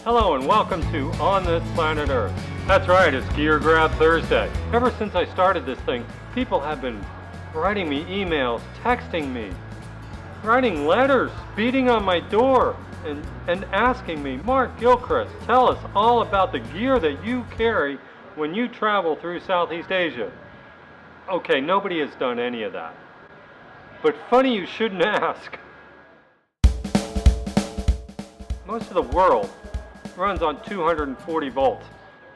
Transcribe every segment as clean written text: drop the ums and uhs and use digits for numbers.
Hello and welcome to On This Planet Earth. That's right, it's Gear Grab Thursday. Ever since I started this thing, people have been writing me emails, texting me, writing letters, beating on my door, and asking me, Mark Gilchrist, tell us all about the gear that you carry when you travel through Southeast Asia. Okay, nobody has done any of that. But funny you shouldn't ask. Most of the world runs on 240 volts.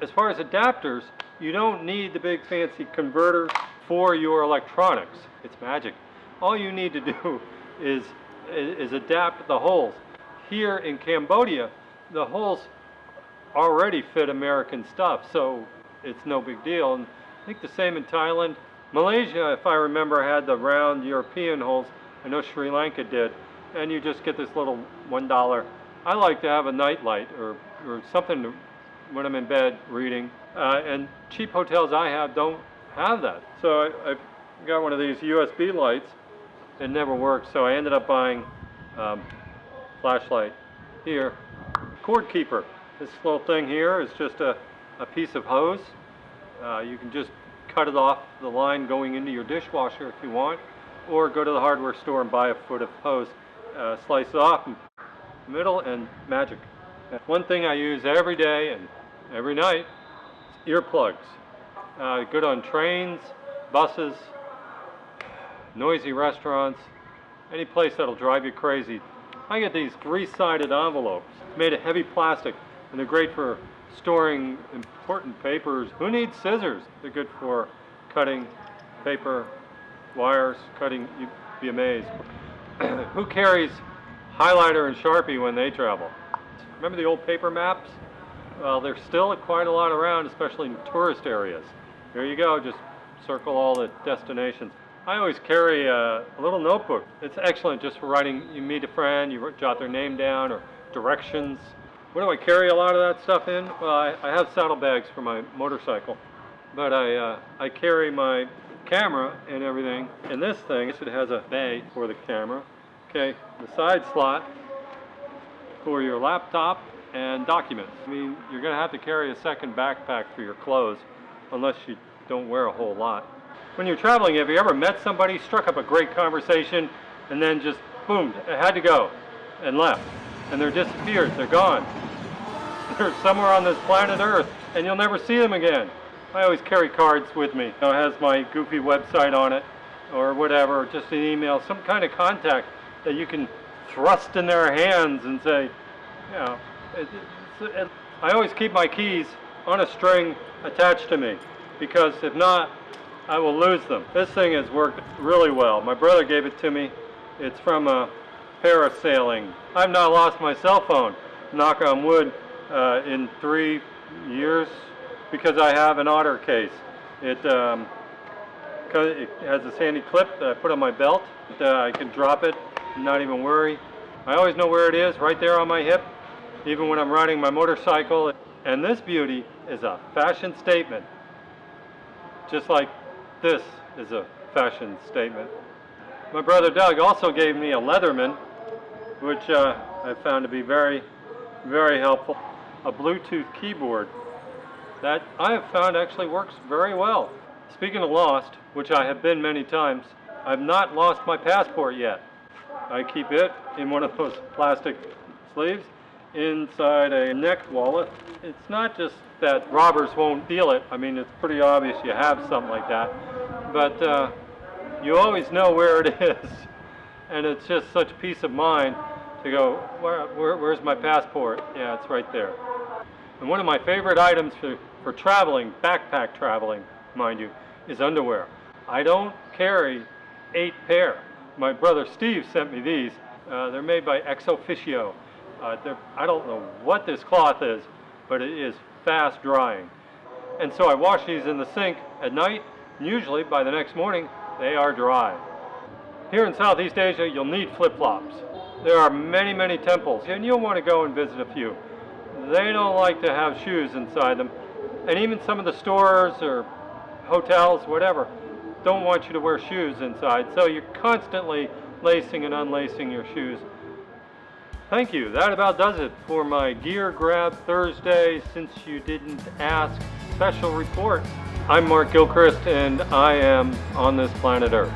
As far as adapters, you don't need the big fancy converter for your electronics. It's magic. All you need to do is adapt the holes. Here in Cambodia, the holes already fit American stuff, so it's no big deal. And I think the same in Thailand. Malaysia, if I remember, had the round European holes. I know Sri Lanka did. And you just get this little $1. I like to have a night light or something when I'm in bed reading. And cheap hotels I have don't have that. So I got one of these USB lights. It never worked, so I ended up buying flashlight here. Cord keeper. This little thing here is just a piece of hose. You can just cut it off the line going into your dishwasher if you want, or go to the hardware store and buy a foot of hose. Slice it off, middle, and magic. One thing I use every day and every night is earplugs. Good on trains, buses, noisy restaurants, any place that'll drive you crazy. I get these three-sided envelopes made of heavy plastic, and they're great for storing important papers. Who needs scissors? They're good for cutting paper, wires, cutting. You'd be amazed. Who carries highlighter and Sharpie when they travel? Remember the old paper maps? Well, there's still quite a lot around, especially in tourist areas. There you go, just circle all the destinations. I always carry a little notebook. It's excellent just for writing. You meet a friend, you jot their name down or directions. What do I carry a lot of that stuff in? Well, I have saddlebags for my motorcycle, but I carry my camera and everything in this thing. It has a bay for the camera. Okay, the side slot for your laptop and documents. I mean, you're going to have to carry a second backpack for your clothes unless you don't wear a whole lot. When you're traveling, have you ever met somebody, struck up a great conversation, and then just, boom, it had to go, and left, and they're disappeared, they're gone. They're somewhere on this planet Earth, and you'll never see them again. I always carry cards with me. It has my goofy website on it, or whatever, or just an email, some kind of contact that you can thrust in their hands and say, you know, I always keep my keys on a string attached to me, because if not, I will lose them. This thing has worked really well. My brother gave it to me. It's from parasailing. I've not lost my cell phone, knock on wood, in 3 years, because I have an otter case. It has a sandy clip that I put on my belt. I can drop it and not even worry. I always know where it is, right there on my hip, even when I'm riding my motorcycle. And this beauty is a fashion statement, just like this is a fashion statement. My brother Doug also gave me a Leatherman, which I found to be very, very helpful. A Bluetooth keyboard that I have found actually works very well. Speaking of lost, which I have been many times, I've not lost my passport yet. I keep it in one of those plastic sleeves inside a neck wallet. It's not just that robbers won't steal it. I mean, it's pretty obvious you have something like that. But you always know where it is. And it's just such peace of mind to go, where's my passport? Yeah, it's right there. And one of my favorite items for traveling, backpack traveling, mind you, is underwear. I don't carry 8 pair. My brother Steve sent me these. They're made by Ex Officio. I don't know what this cloth is, but it is fast drying. And so I wash these in the sink at night, and usually by the next morning they are dry. Here in Southeast Asia, you'll need flip-flops. There are many, many temples, and you'll want to go and visit a few. They don't like to have shoes inside them, and even some of the stores or hotels, whatever, don't want you to wear shoes inside, so you're constantly lacing and unlacing your shoes. Thank you. That about does it for my Gear Grab Thursday Since You Didn't Ask special report. I'm Mark Gilchrist, and I am on this planet Earth.